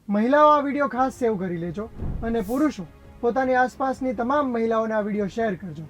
મહિલાઓ આ વિડીયો ખાસ સેવ કરી લેજો અને પુરુષો પોતાની આસપાસની તમામ મહિલાઓને આ વિડીયો શેર કરજો.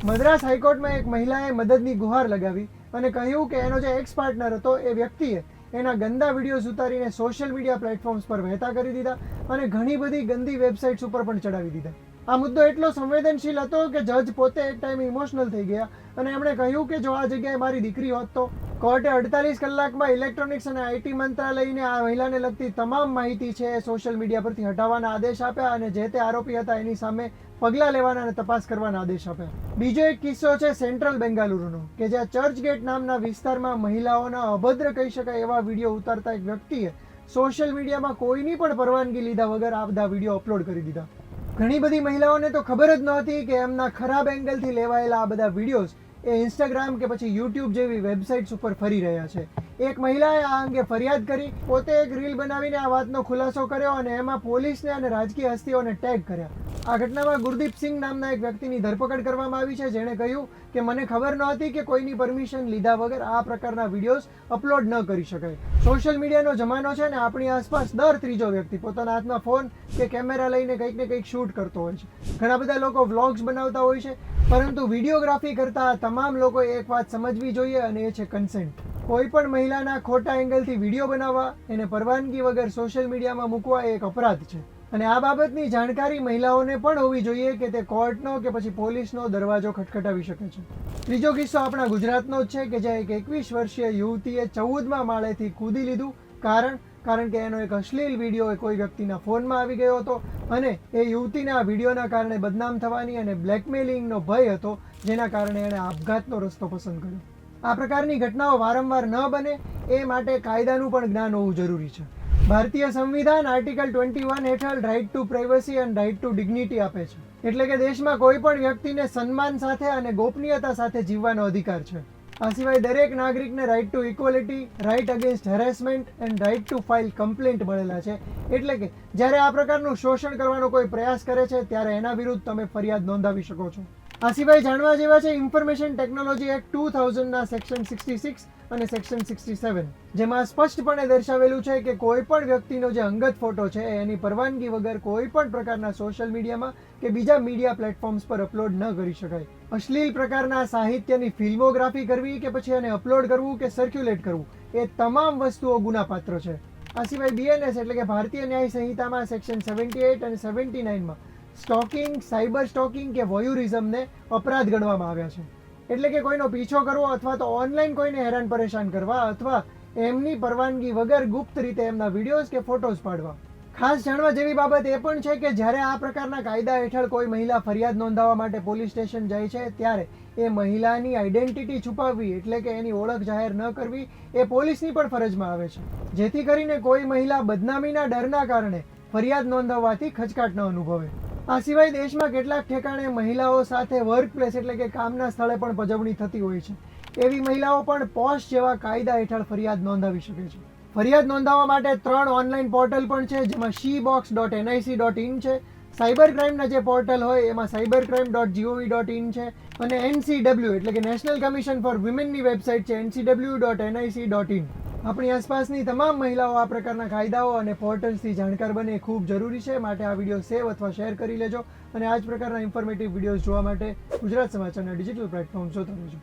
મદ્રાસ હાઈકોર્ટમાં એક મહિલાએ મદદની ગુહાર લગાવી અને કહ્યું કે એનો જે એક્સ પાર્ટનર હતો એ વ્યક્તિએ એના ગંદા વિડીયોઝ ઉતારીને સોશિયલ મીડિયા પ્લેટફોર્મ્સ પર વહેતા કરી દીધા અને ઘણી બધી ગંદી વેબસાઇટ્સ ઉપર પણ ચડાવી દીધા. આ મુદ્દો એટલો સંવેદનશીલ હતો કે જજ પોતે એક ટાઈમે ઇમોશનલ થઈ ગયા અને એમણે કહ્યું કે જો આ જગ્યાએ મારી દીકરી હોત તો. કોર્ટે 48 કલાકમાં ઇલેક્ટ્રોનિક્સ અને આઈટી મંત્રાલયને આ મહિલાને લગતી તમામ માહિતી છે એ સોશિયલ મીડિયા પરથી હટાવવાના આદેશ આપ્યા અને જે તે આરોપી હતા એની સામે પગલાં લેવાના અને તપાસ કરવાના આદેશ આપ્યા. બીજો એક કિસ્સો છે સેન્ટ્રલ બેંગાલુરુનો કે જ્યાં ચર્ચગેટ નામના વિસ્તારમાં મહિલાઓના અભદ્ર કહી શકાય એવા વિડીયો ઉતારતા એક વ્યક્તિએ સોશિયલ મીડિયામાં કોઈની પણ પરવાનગી લીધા વગર આ બધા વિડીયો અપલોડ કરી દીધા. ઘણી બધી મહિલાઓને તો ખબર જ નહોતી કે એમના ખરાબ એંગલથી લેવાયેલા આ બધા વિડીયોઝ એ ઇન્સ્ટાગ્રામ કે પછી યુટ્યુબ જેવી વેબસાઇટ્સ ઉપર ફરી રહ્યા છે. એક મહિલાએ આ અંગે ફરિયાદ કરી, પોતે એક રીલ બનાવીને આ વાતનો ખુલાસો કર્યો અને એમાં પોલીસને અને રાજકીય હસ્તીઓને ટેગ કર્યા. આ ઘટનામાં ગુરદીપ સિંહ નામના એક વ્યક્તિની ધરપકડ કરવામાં આવી છે જેણે કહ્યું કે મને ખબર નહોતી કે કોઈની પરમિશન લીધા વગર આ પ્રકારના વિડીયોઝ અપલોડ ન કરી શકાય. સોશિયલ મીડિયાનો જમાનો છે ને આપણી આસપાસ દર ત્રીજો વ્યક્તિ પોતાના હાથમાં ફોન કે કેમેરા લઈને કંઈક ને કંઈક શૂટ કરતો હોય છે. ઘણા બધા લોકો વ્લોગ્સ બનાવતા હોય છે, પરંતુ વિડીયોગ્રાફી કરતા તમામ લોકોએ એક વાત સમજવી જોઈએ અને એ છે કન્સેન્ટ. કોઈ પણ મહિલાના ખોટા એંગલથી વિડીયો બનાવવા, એને પરવાનગી વગર સોશિયલ મીડિયામાં મૂકવા એ એક અપરાધ છે અને આ બાબતની જાણકારી મહિલાઓને પણ હોવી જોઈએ કે તે કોર્ટનો કે પછી પોલીસનો દરવાજો ખટખટાવી શકે છે. ત્રીજો કિસ્સો આપણા ગુજરાતનો જ છે કે જ્યાં એક 21 વર્ષીય યુવતીએ 14મા માળેથી કૂદી લીધું. કારણ કે એનો એક અશ્લીલ વિડીયો કોઈ વ્યક્તિના ફોનમાં આવી ગયો હતો અને એ યુવતીને આ વિડીયોના કારણે બદનામ થવાની અને બ્લેકમેલિંગનો ભય હતો, જેના કારણે એણે આપઘાતનો રસ્તો પસંદ કર્યો. આ પ્રકારની ઘટનાઓ વારંવાર ન બને એ માટે કાયદાનું પણ જ્ઞાન હોવું જરૂરી છે. ભારતીય સંવિધાન આર્ટિકલ 21 હેઠળ રાઇટ ટુ પ્રાઇવસી અને રાઇટ ટુ ડિગ્નિટી આપે છે. એટલે કે દેશમાં કોઈ પણ વ્યક્તિને સન્માન સાથે અને ગોપનીયતા સાથે જીવવાનો અધિકાર છે. આ સિવાય દરેક નાગરિકને right to equality, right against harassment and right to file complaint મળેલા છે. એટલે કે જ્યારે આ પ્રકારનું શોષણ કરવાનો કોઈ પ્રયાસ કરે છે ત્યારે એના વિરુદ્ધ તમે ફરિયાદ નોંધાવી શકો છો. આ સિવાય જાણવા જેવા છે ઇન્ફોર્મેશન ટેકનોલોજી એક્ટ 2000ના સેક્શન 66 અને સેક્શન 67, જેમાં સ્પષ્ટપણે દર્શાવેલું છે કે કોઈ પણ વ્યક્તિનો જે અંગત ફોટો છે એની પરવાનગી વગર કોઈ પણ પ્રકારના સોશિયલ મીડિયામાં કે બીજા મીડિયા પ્લેટફોર્મ્સ પર અપલોડ ન કરી શકાય. અશ્લીલ પ્રકારના સાહિત્યની ફિલ્મોગ્રાફી કરવી કે પછી એને અપલોડ કરવું કે સર્ક્યુલેટ કરવું એ તમામ વસ્તુઓ ગુનાપાત્ર છે. આ સિવાય BNS એટલે કે ભારતીય ન્યાય સંહિતામાં સેક્શન 78 અને 79માં સ્ટોકિંગ, સાયબર સ્ટોકિંગ કે વોયુરિઝમને અપરાધ ગણવામાં આવ્યા છે. એટલે કે કોઈનો પીછો કરવો અથવા તો ઓનલાઈન કોઈને હેરાન પરેશાન કરવા અથવા એમની પરવાનગી વગર ગુપ્ત રીતે એમના વિડીયોઝ કે ફોટોઝ પાડવા. ખાસ જાણવા જેવી બાબત એ પણ છે કે જ્યારે આ પ્રકારના કાયદા હેઠળ કોઈ મહિલા ફરિયાદ નોંધાવવા માટે પોલીસ સ્ટેશન જાય છે ત્યારે એ મહિલાની આઈડેન્ટિટી છુપાવવી એટલે કે એની ઓળખ જાહેર ન કરવી એ પોલીસની પણ ફરજમાં આવે છે, જેથી કરીને કોઈ મહિલા બદનામીના ડરના કારણે ફરિયાદ નોંધાવવાથી ખચકાટ ન અનુભવે. આ સિવાય દેશમાં કેટલાક ઠેકાણે મહિલાઓ સાથે વર્ક પ્લેસ એટલે કે કામના સ્થળે પણ પજવણી થતી હોય છે. એવી મહિલાઓ પણ પોશ જેવા કાયદા હેઠળ ફરિયાદ નોંધાવી શકે છે. ફરિયાદ નોંધાવવા માટે 3 ઓનલાઈન પોર્ટલ પણ છે, જેમાં shebox.nic.in છે. સાયબર ક્રાઇમના જે પોર્ટલ હોય એમાં cybercrime.gov.in છે અને NCW એટલે કે નેશનલ કમિશન ફોર વિમેનની વેબસાઇટ છે ncw.nic.in. આપણી આસપાસની તમામ મહિલાઓ આ પ્રકારના કાયદાઓ અને પોર્ટલ્સથી જાણકાર બને એ ખૂબ જરૂરી છે. માટે આ વિડીયો સેવ અથવા શેર કરી લેજો અને આ જ પ્રકારના ઇન્ફોર્મેટિવ વિડીયોઝ જોવા માટે ગુજરાત સમાચારના ડિજિટલ પ્લેટફોર્મ જોતા રહેજો.